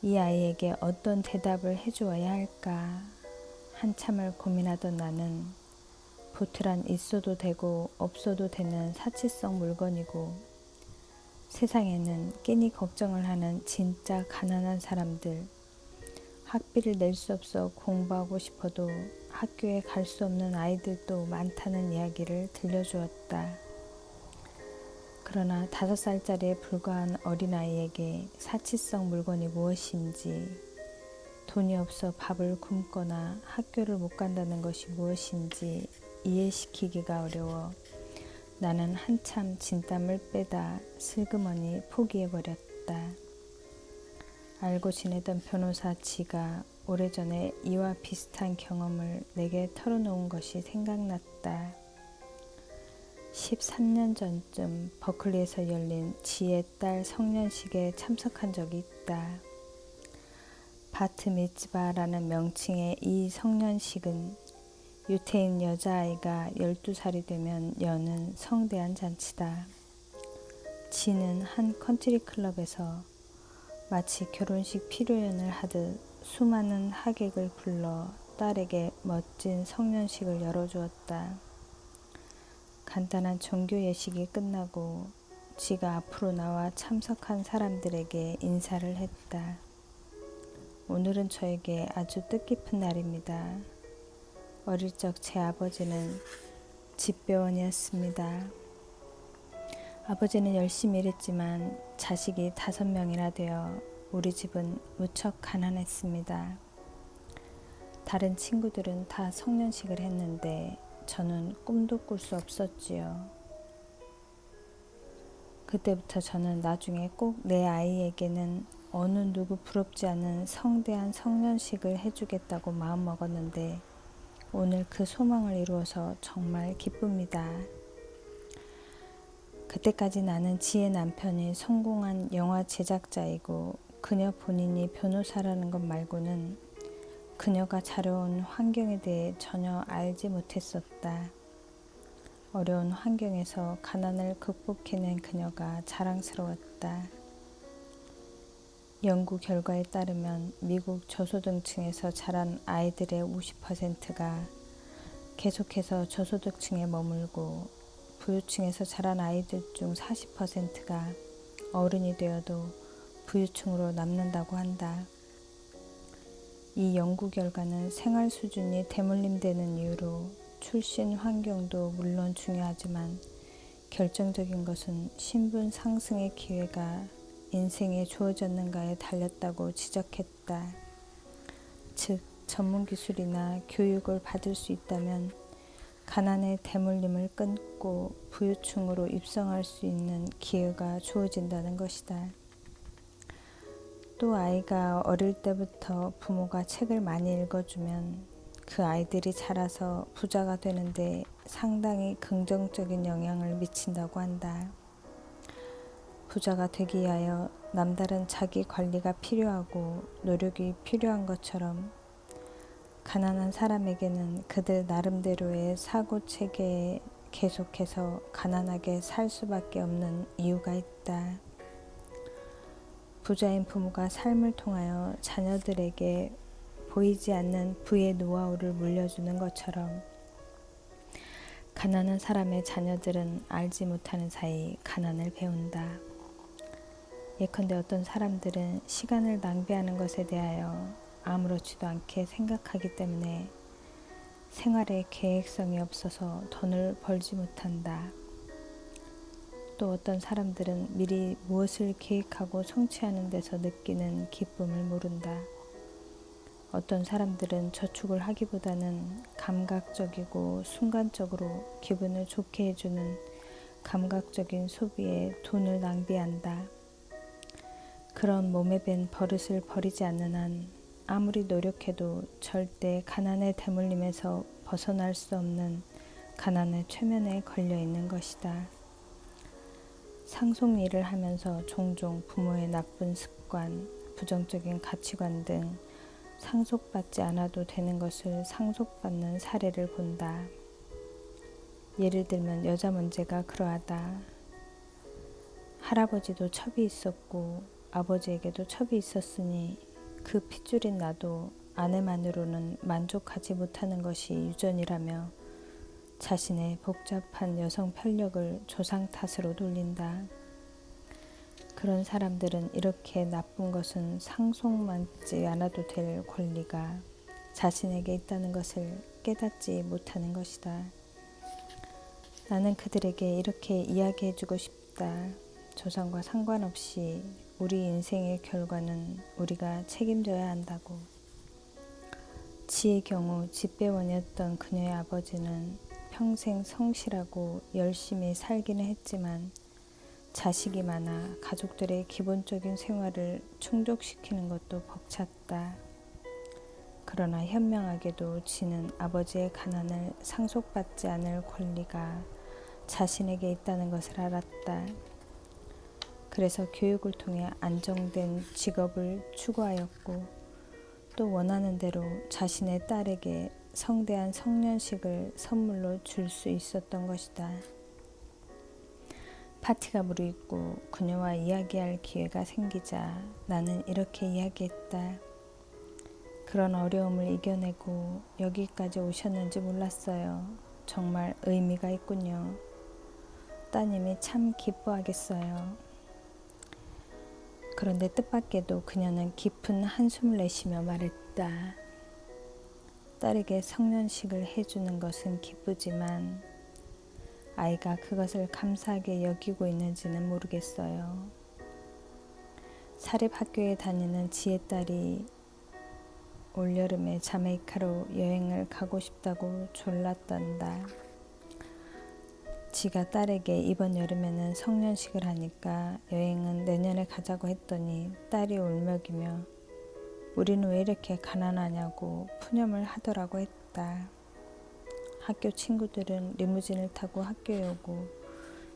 이 아이에게 어떤 대답을 해주어야 할까? 한참을 고민하던 나는 보트란 있어도 되고 없어도 되는 사치성 물건이고 세상에는 끼니 걱정을 하는 진짜 가난한 사람들, 학비를 낼 수 없어 공부하고 싶어도 학교에 갈 수 없는 아이들도 많다는 이야기를 들려주었다. 그러나 5살짜리에 불과한 어린아이에게 사치성 물건이 무엇인지, 돈이 없어 밥을 굶거나 학교를 못 간다는 것이 무엇인지 이해시키기가 어려워 나는 한참 진땀을 빼다 슬그머니 포기해버렸다. 알고 지내던 변호사 지가 오래전에 이와 비슷한 경험을 내게 털어놓은 것이 생각났다. 13년 전쯤 버클리에서 열린 지의 딸 성년식에 참석한 적이 있다. 바트 미츠바라는 명칭의 이 성년식은 유태인 여자아이가 12살이 되면 여는 성대한 잔치다. 지는 한 컨트리 클럽에서 마치 결혼식 피로연을 하듯 수많은 하객을 불러 딸에게 멋진 성년식을 열어주었다. 간단한 종교 예식이 끝나고 지가 앞으로 나와 참석한 사람들에게 인사를 했다. 오늘은 저에게 아주 뜻깊은 날입니다. 어릴 적 제 아버지는 집배원이었습니다. 아버지는 열심히 일했지만 자식이 5명이나 되어 우리 집은 무척 가난했습니다. 다른 친구들은 다 성년식을 했는데 저는 꿈도 꿀 수 없었지요. 그때부터 저는 나중에 꼭 내 아이에게는 어느 누구 부럽지 않은 성대한 성년식을 해주겠다고 마음먹었는데 오늘 그 소망을 이루어서 정말 기쁩니다. 그때까지 나는 지의 남편이 성공한 영화 제작자이고 그녀 본인이 변호사라는 것 말고는 그녀가 자라온 환경에 대해 전혀 알지 못했었다. 어려운 환경에서 가난을 극복해낸 그녀가 자랑스러웠다. 연구 결과에 따르면 미국 저소득층에서 자란 아이들의 50%가 계속해서 저소득층에 머물고 부유층에서 자란 아이들 중 40%가 어른이 되어도 부유층으로 남는다고 한다. 이 연구 결과는 생활 수준이 대물림되는 이유로 출신 환경도 물론 중요하지만 결정적인 것은 신분 상승의 기회가 인생에 주어졌는가에 달렸다고 지적했다. 즉, 전문 기술이나 교육을 받을 수 있다면 가난의 대물림을 끊고 부유층으로 입성할 수 있는 기회가 주어진다는 것이다. 또 아이가 어릴 때부터 부모가 책을 많이 읽어주면 그 아이들이 자라서 부자가 되는데 상당히 긍정적인 영향을 미친다고 한다. 부자가 되기 위하여 남다른 자기 관리가 필요하고 노력이 필요한 것처럼 가난한 사람에게는 그들 나름대로의 사고 체계에 계속해서 가난하게 살 수밖에 없는 이유가 있다. 부자인 부모가 삶을 통하여 자녀들에게 보이지 않는 부의 노하우를 물려주는 것처럼 가난한 사람의 자녀들은 알지 못하는 사이 가난을 배운다. 예컨대 어떤 사람들은 시간을 낭비하는 것에 대하여 아무렇지도 않게 생각하기 때문에 생활에 계획성이 없어서 돈을 벌지 못한다. 또 어떤 사람들은 미리 무엇을 계획하고 성취하는 데서 느끼는 기쁨을 모른다. 어떤 사람들은 저축을 하기보다는 감각적이고 순간적으로 기분을 좋게 해주는 감각적인 소비에 돈을 낭비한다. 그런 몸에 밴 버릇을 버리지 않는 한 아무리 노력해도 절대 가난의 대물림에서 벗어날 수 없는 가난의 최면에 걸려 있는 것이다. 상속 일을 하면서 종종 부모의 나쁜 습관, 부정적인 가치관 등 상속받지 않아도 되는 것을 상속받는 사례를 본다. 예를 들면 여자 문제가 그러하다. 할아버지도 첩이 있었고 아버지에게도 첩이 있었으니 그 핏줄인 나도 아내만으로는 만족하지 못하는 것이 유전이라며 자신의 복잡한 여성 편력을 조상 탓으로 돌린다. 그런 사람들은 이렇게 나쁜 것은 상속받지 않아도 될 권리가 자신에게 있다는 것을 깨닫지 못하는 것이다. 나는 그들에게 이렇게 이야기해주고 싶다. 조상과 상관없이 우리 인생의 결과는 우리가 책임져야 한다고. 지의 경우 집배원이었던 그녀의 아버지는 평생 성실하고 열심히 살기는 했지만 자식이 많아 가족들의 기본적인 생활을 충족시키는 것도 벅찼다. 그러나 현명하게도 지는 아버지의 가난을 상속받지 않을 권리가 자신에게 있다는 것을 알았다. 그래서 교육을 통해 안정된 직업을 추구하였고 또 원하는 대로 자신의 딸에게 성대한 성년식을 선물로 줄 수 있었던 것이다. 파티가 무르익고 그녀와 이야기할 기회가 생기자 나는 이렇게 이야기했다. 그런 어려움을 이겨내고 여기까지 오셨는지 몰랐어요. 정말 의미가 있군요. 따님이 참 기뻐하겠어요. 그런데 뜻밖에도 그녀는 깊은 한숨을 내쉬며 말했다. 딸에게 성년식을 해주는 것은 기쁘지만 아이가 그것을 감사하게 여기고 있는지는 모르겠어요. 사립학교에 다니는 지혜 딸이 올여름에 자메이카로 여행을 가고 싶다고 졸랐단다. 지가 딸에게 이번 여름에는 성년식을 하니까 여행은 내년에 가자고 했더니 딸이 울먹이며 우리는 왜 이렇게 가난하냐고 푸념을 하더라고 했다. 학교 친구들은 리무진을 타고 학교에 오고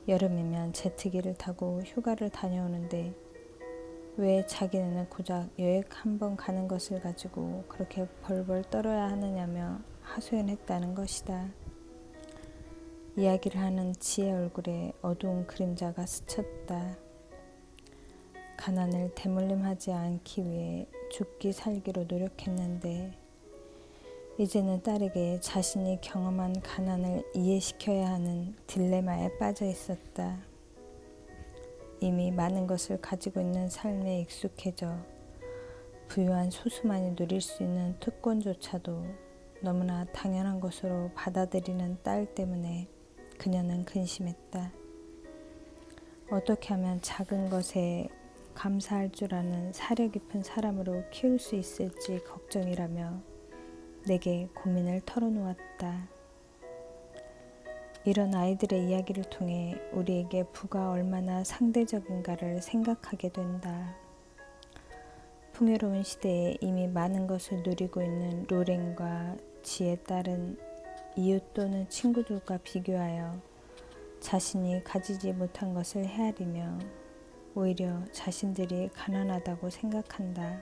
여름이면 제트기를 타고 휴가를 다녀오는데 왜 자기네는 고작 여행 한번 가는 것을 가지고 그렇게 벌벌 떨어야 하느냐며 하소연했다는 것이다. 이야기를 하는 지의 얼굴에 어두운 그림자가 스쳤다. 가난을 대물림하지 않기 위해 죽기 살기로 노력했는데 이제는 딸에게 자신이 경험한 가난을 이해시켜야 하는 딜레마에 빠져 있었다. 이미 많은 것을 가지고 있는 삶에 익숙해져 부유한 소수만이 누릴 수 있는 특권조차도 너무나 당연한 것으로 받아들이는 딸 때문에 그녀는 근심했다. 어떻게 하면 작은 것에 감사할 줄 아는 사려 깊은 사람으로 키울 수 있을지 걱정이라며 내게 고민을 털어놓았다. 이런 아이들의 이야기를 통해 우리에게 부가 얼마나 상대적인가를 생각하게 된다. 풍요로운 시대에 이미 많은 것을 누리고 있는 로렌과 지의 딸은 이웃 또는 친구들과 비교하여 자신이 가지지 못한 것을 헤아리며 오히려 자신들이 가난하다고 생각한다.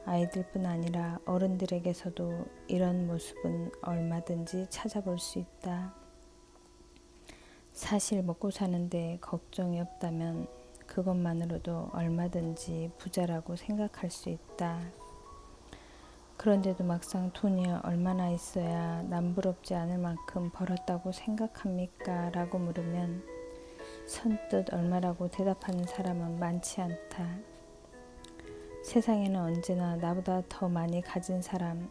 아이들뿐 아니라 어른들에게서도 이런 모습은 얼마든지 찾아볼 수 있다. 사실 먹고 사는데 걱정이 없다면 그것만으로도 얼마든지 부자라고 생각할 수 있다. 그런데도 막상 돈이 얼마나 있어야 남부럽지 않을 만큼 벌었다고 생각합니까? 라고 물으면 선뜻 얼마라고 대답하는 사람은 많지 않다. 세상에는 언제나 나보다 더 많이 가진 사람,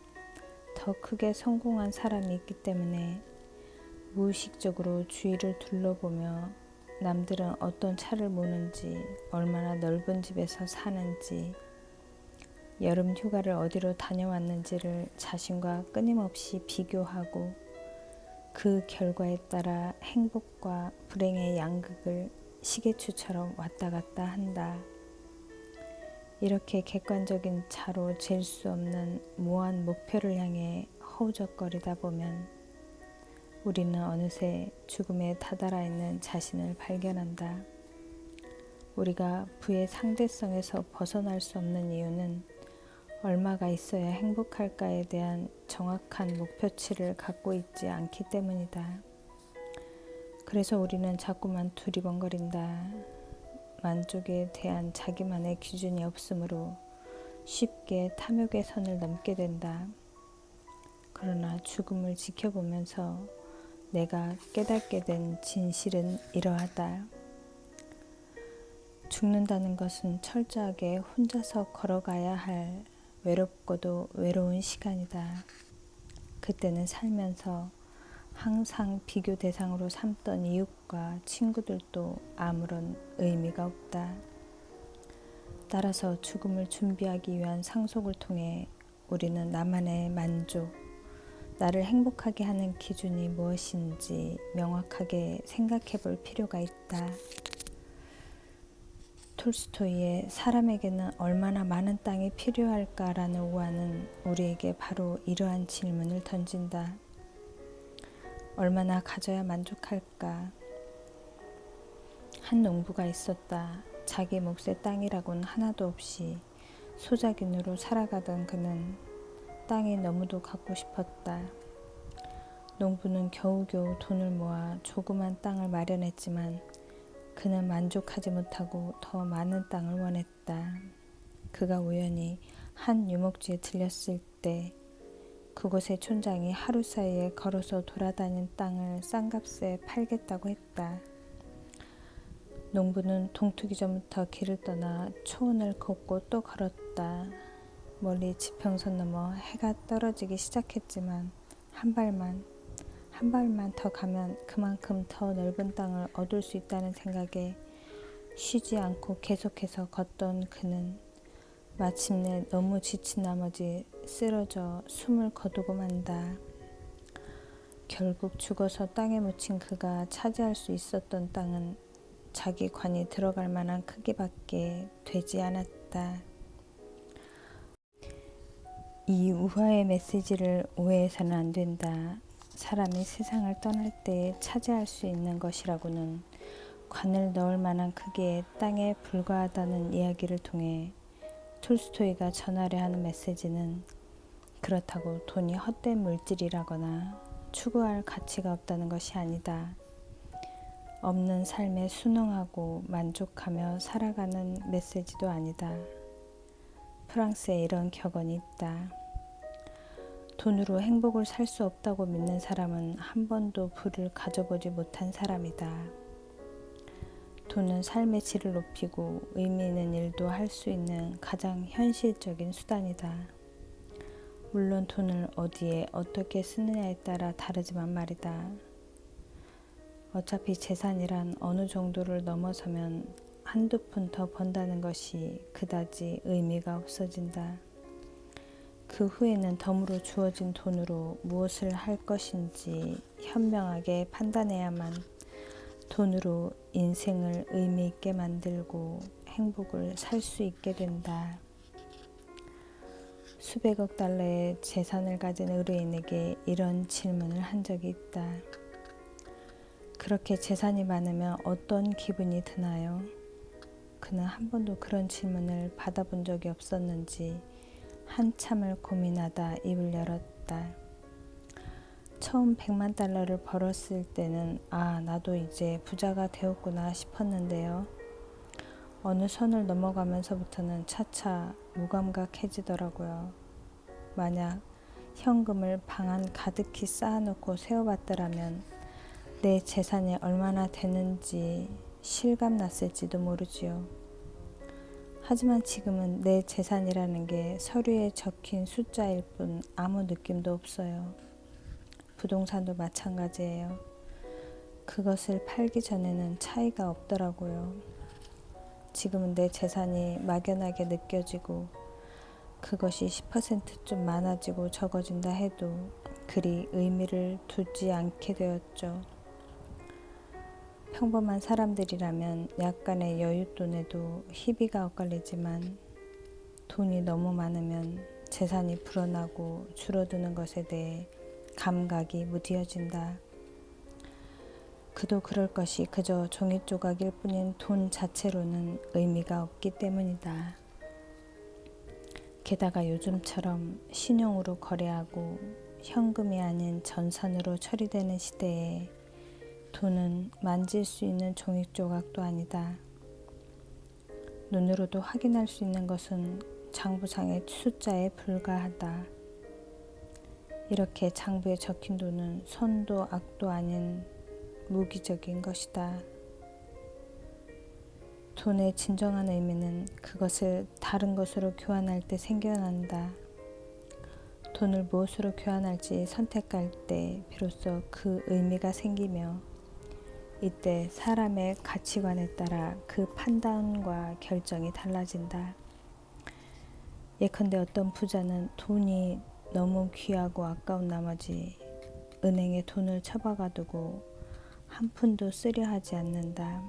더 크게 성공한 사람이 있기 때문에 무의식적으로 주위를 둘러보며 남들은 어떤 차를 모는지, 얼마나 넓은 집에서 사는지, 여름 휴가를 어디로 다녀왔는지를 자신과 끊임없이 비교하고 그 결과에 따라 행복과 불행의 양극을 시계추처럼 왔다 갔다 한다. 이렇게 객관적인 차로 잴 수 없는 무한 목표를 향해 허우적거리다 보면 우리는 어느새 죽음에 다다라 있는 자신을 발견한다. 우리가 부의 상대성에서 벗어날 수 없는 이유는 얼마가 있어야 행복할까에 대한 정확한 목표치를 갖고 있지 않기 때문이다. 그래서 우리는 자꾸만 두리번거린다. 만족에 대한 자기만의 기준이 없으므로 쉽게 탐욕의 선을 넘게 된다. 그러나 죽음을 지켜보면서 내가 깨닫게 된 진실은 이러하다. 죽는다는 것은 철저하게 혼자서 걸어가야 할 외롭고도 외로운 시간이다. 그때는 살면서 항상 비교 대상으로 삼던 이웃과 친구들도 아무런 의미가 없다. 따라서 죽음을 준비하기 위한 상속을 통해 우리는 나만의 만족, 나를 행복하게 하는 기준이 무엇인지 명확하게 생각해 볼 필요가 있다. 톨스토이의 사람에게는 얼마나 많은 땅이 필요할까라는 우화는 우리에게 바로 이러한 질문을 던진다. 얼마나 가져야 만족할까? 한 농부가 있었다. 자기 몫의 땅이라고는 하나도 없이 소작인으로 살아가던 그는 땅이 너무도 갖고 싶었다. 농부는 겨우겨우 돈을 모아 조그만 땅을 마련했지만 그는 만족하지 못하고 더 많은 땅을 원했다. 그가 우연히 한 유목지에 들렸을 때 그곳의 촌장이 하루 사이에 걸어서 돌아다닌 땅을 싼 값에 팔겠다고 했다. 농부는 동트기 전부터 길을 떠나 초원을 걷고 또 걸었다. 멀리 지평선 넘어 해가 떨어지기 시작했지만 한 발만 더 가면 그만큼 더 넓은 땅을 얻을 수 있다는 생각에 쉬지 않고 계속해서 걷던 그는 마침내 너무 지친 나머지 쓰러져 숨을 거두고 만다. 결국 죽어서 땅에 묻힌 그가 차지할 수 있었던 땅은 자기 관이 들어갈 만한 크기밖에 되지 않았다. 이 우화의 메시지를 오해해서는 안 된다. 사람이 세상을 떠날 때 차지할 수 있는 것이라고는 관을 넣을 만한 크기의 땅에 불과하다는 이야기를 통해 톨스토이가 전하려 하는 메시지는 그렇다고 돈이 헛된 물질이라거나 추구할 가치가 없다는 것이 아니다. 없는 삶에 순응하고 만족하며 살아가는 메시지도 아니다. 프랑스에 이런 격언이 있다. 돈으로 행복을 살 수 없다고 믿는 사람은 한 번도 부를 가져보지 못한 사람이다. 돈은 삶의 질을 높이고 의미 있는 일도 할 수 있는 가장 현실적인 수단이다. 물론 돈을 어디에 어떻게 쓰느냐에 따라 다르지만 말이다. 어차피 재산이란 어느 정도를 넘어서면 한두 푼 더 번다는 것이 그다지 의미가 없어진다. 그 후에는 덤으로 주어진 돈으로 무엇을 할 것인지 현명하게 판단해야만 돈으로 인생을 의미 있게 만들고 행복을 살 수 있게 된다. 수백억 달러의 재산을 가진 의뢰인에게 이런 질문을 한 적이 있다. 그렇게 재산이 많으면 어떤 기분이 드나요? 그는 한 번도 그런 질문을 받아본 적이 없었는지 한참을 고민하다 입을 열었다. 처음 100만 달러를 벌었을 때는 나도 이제 부자가 되었구나 싶었는데요. 어느 선을 넘어가면서부터는 차차 무감각해지더라고요. 만약 현금을 방 안 가득히 쌓아놓고 세어봤더라면 내 재산이 얼마나 되는지 실감났을지도 모르지요. 하지만 지금은 내 재산이라는 게 서류에 적힌 숫자일 뿐 아무 느낌도 없어요. 부동산도 마찬가지예요. 그것을 팔기 전에는 차이가 없더라고요. 지금은 내 재산이 막연하게 느껴지고 그것이 10% 좀 많아지고 적어진다 해도 그리 의미를 두지 않게 되었죠. 평범한 사람들이라면 약간의 여윳돈에도 희비가 엇갈리지만 돈이 너무 많으면 재산이 불어나고 줄어드는 것에 대해 감각이 무뎌진다. 그도 그럴 것이 그저 종이 조각일 뿐인 돈 자체로는 의미가 없기 때문이다. 게다가 요즘처럼 신용으로 거래하고 현금이 아닌 전산으로 처리되는 시대에 돈은 만질 수 있는 종이 조각도 아니다. 눈으로도 확인할 수 있는 것은 장부상의 숫자에 불과하다. 이렇게 장부에 적힌 돈은 선도 악도 아닌 무기적인 것이다. 돈의 진정한 의미는 그것을 다른 것으로 교환할 때 생겨난다. 돈을 무엇으로 교환할지 선택할 때 비로소 그 의미가 생기며 이때 사람의 가치관에 따라 그 판단과 결정이 달라진다. 예컨대 어떤 부자는 돈이 너무 귀하고 아까운 나머지 은행에 돈을 처박아두고 한 푼도 쓰려 하지 않는다.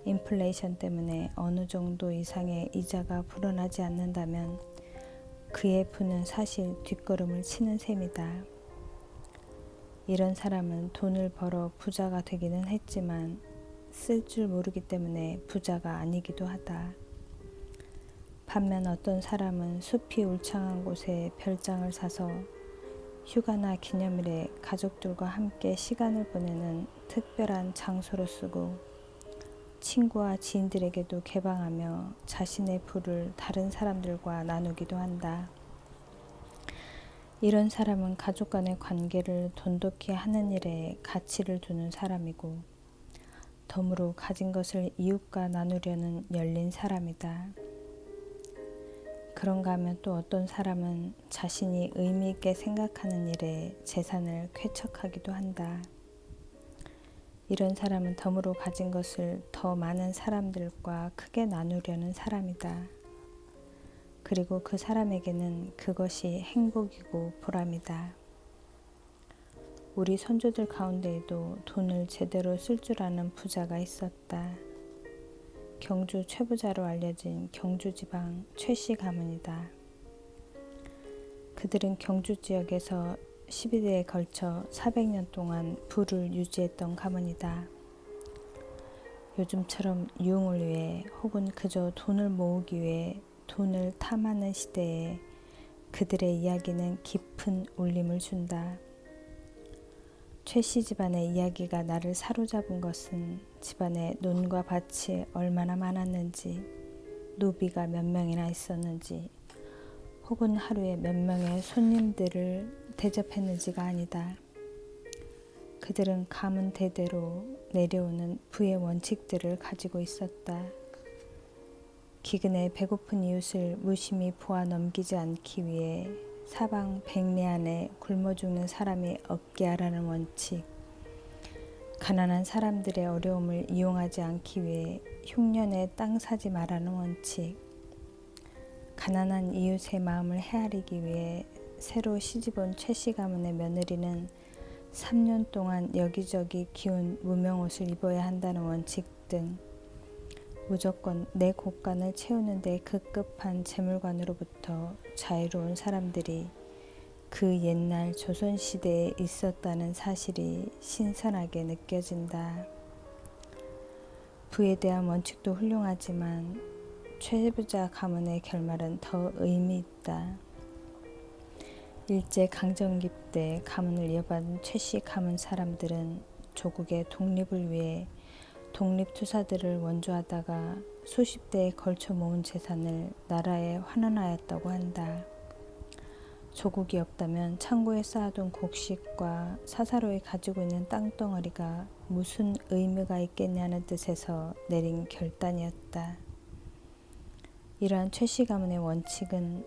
인플레이션 때문에 어느 정도 이상의 이자가 불어나지 않는다면 그의 부는 사실 뒷걸음을 치는 셈이다. 이런 사람은 돈을 벌어 부자가 되기는 했지만 쓸 줄 모르기 때문에 부자가 아니기도 하다. 반면 어떤 사람은 숲이 울창한 곳에 별장을 사서 휴가나 기념일에 가족들과 함께 시간을 보내는 특별한 장소로 쓰고 친구와 지인들에게도 개방하며 자신의 부를 다른 사람들과 나누기도 한다. 이런 사람은 가족 간의 관계를 돈독히 하는 일에 가치를 두는 사람이고 덤으로 가진 것을 이웃과 나누려는 열린 사람이다. 그런가 하면 또 어떤 사람은 자신이 의미 있게 생각하는 일에 재산을 쾌척하기도 한다. 이런 사람은 덤으로 가진 것을 더 많은 사람들과 크게 나누려는 사람이다. 그리고 그 사람에게는 그것이 행복이고 보람이다. 우리 선조들 가운데에도 돈을 제대로 쓸 줄 아는 부자가 있었다. 경주 최부자로 알려진 경주지방 최씨 가문이다. 그들은 경주 지역에서 12대에 걸쳐 400년 동안 부를 유지했던 가문이다. 요즘처럼 유흥을 위해 혹은 그저 돈을 모으기 위해 돈을 탐하는 시대에 그들의 이야기는 깊은 울림을 준다. 최씨 집안의 이야기가 나를 사로잡은 것은 집안에 논과 밭이 얼마나 많았는지, 노비가 몇 명이나 있었는지, 혹은 하루에 몇 명의 손님들을 대접했는지가 아니다. 그들은 가문 대대로 내려오는 부의 원칙들을 가지고 있었다. 기근에 배고픈 이웃을 무심히 보아 넘기지 않기 위해 사방 백리 안에 굶어 죽는 사람이 없게 하라는 원칙, 가난한 사람들의 어려움을 이용하지 않기 위해 흉년에 땅 사지 말라는 원칙, 가난한 이웃의 마음을 헤아리기 위해 새로 시집온 최씨 가문의 며느리는 3년 동안 여기저기 기운 무명옷을 입어야 한다는 원칙 등 무조건 내 곳간을 채우는 데 급급한 재물관으로부터 자유로운 사람들이 그 옛날 조선시대에 있었다는 사실이 신선하게 느껴진다. 부에 대한 원칙도 훌륭하지만 최부자 가문의 결말은 더 의미 있다. 일제 강점기 때 가문을 이어받은 최씨 가문 사람들은 조국의 독립을 위해 독립투사들을 원조하다가 수십 대에 걸쳐 모은 재산을 나라에 환원하였다고 한다. 조국이 없다면 창고에 쌓아둔 곡식과 사사로이 가지고 있는 땅덩어리가 무슨 의미가 있겠냐는 뜻에서 내린 결단이었다. 이러한 최씨 가문의 원칙은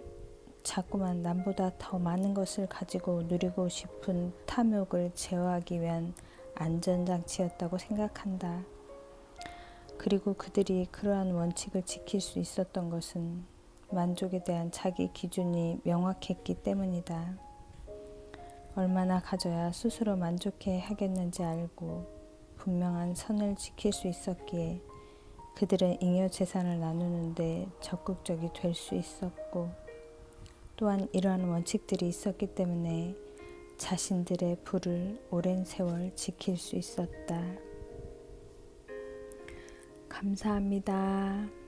자꾸만 남보다 더 많은 것을 가지고 누리고 싶은 탐욕을 제어하기 위한 안전장치였다고 생각한다. 그리고 그들이 그러한 원칙을 지킬 수 있었던 것은 만족에 대한 자기 기준이 명확했기 때문이다. 얼마나 가져야 스스로 만족해 하겠는지 알고 분명한 선을 지킬 수 있었기에 그들은 잉여 재산을 나누는데 적극적이 될 수 있었고, 또한 이러한 원칙들이 있었기 때문에 자신들의 부를 오랜 세월 지킬 수 있었다. 감사합니다.